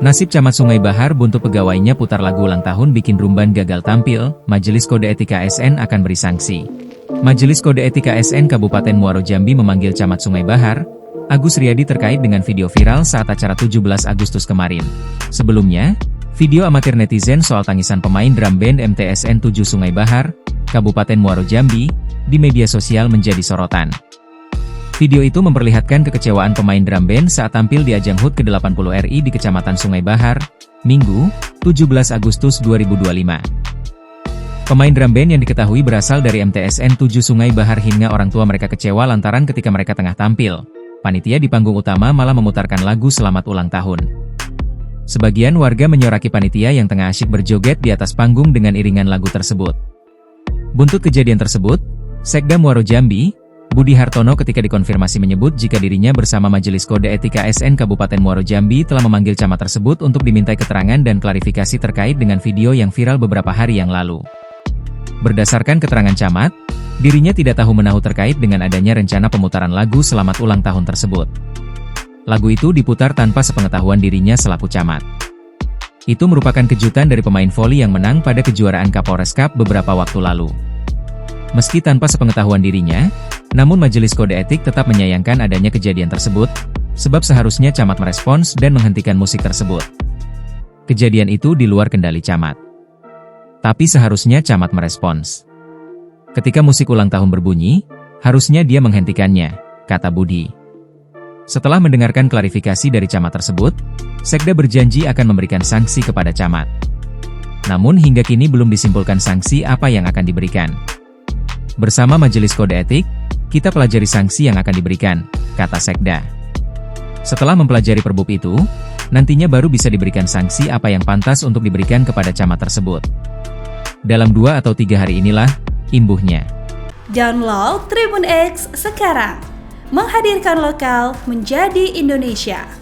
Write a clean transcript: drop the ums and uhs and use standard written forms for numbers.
Nasib Camat Sungai Bahar buntu pegawainya putar lagu ulang tahun bikin Rumban gagal tampil, Majelis Kode Etik ASN akan beri sanksi. Majelis Kode Etik ASN Kabupaten Muaro Jambi memanggil Camat Sungai Bahar, Agus Riyadi terkait dengan video viral saat acara 17 Agustus kemarin. Sebelumnya, video amatir netizen soal tangisan pemain drum band MTSN 7 Sungai Bahar, Kabupaten Muaro Jambi, di media sosial menjadi sorotan. Video itu memperlihatkan kekecewaan pemain drum band saat tampil di ajang HUT ke-80 RI di Kecamatan Sungai Bahar, Minggu, 17 Agustus 2025. Pemain drum band yang diketahui berasal dari MTSN 7 Sungai Bahar hingga orang tua mereka kecewa lantaran ketika mereka tengah tampil, panitia di panggung utama malah memutarkan lagu selamat ulang tahun. Sebagian warga menyoraki panitia yang tengah asyik berjoget di atas panggung dengan iringan lagu tersebut. Buntut kejadian tersebut, Sekda Muaro Jambi, Budi Hartono ketika dikonfirmasi menyebut jika dirinya bersama Majelis Kode Etik ASN Kabupaten Muaro Jambi telah memanggil camat tersebut untuk dimintai keterangan dan klarifikasi terkait dengan video yang viral beberapa hari yang lalu. Berdasarkan keterangan camat, dirinya tidak tahu menahu terkait dengan adanya rencana pemutaran lagu selamat ulang tahun tersebut. Lagu itu diputar tanpa sepengetahuan dirinya selaku camat. Itu merupakan kejutan dari pemain voli yang menang pada kejuaraan Kapolres Cup beberapa waktu lalu. Meski tanpa sepengetahuan dirinya, namun Majelis Kode Etik tetap menyayangkan adanya kejadian tersebut, sebab seharusnya camat merespons dan menghentikan musik tersebut. Kejadian itu di luar kendali camat. Tapi seharusnya camat merespons. Ketika musik ulang tahun berbunyi, harusnya dia menghentikannya, kata Budi. Setelah mendengarkan klarifikasi dari camat tersebut, Sekda berjanji akan memberikan sanksi kepada camat. Namun hingga kini belum disimpulkan sanksi apa yang akan diberikan. Bersama Majelis Kode Etik, kita pelajari sanksi yang akan diberikan, kata Sekda. Setelah mempelajari perbub itu, nantinya baru bisa diberikan sanksi apa yang pantas untuk diberikan kepada camat tersebut. Dalam 2 atau 3 hari inilah, imbuhnya. Download Tribun X sekarang, menghadirkan lokal menjadi Indonesia.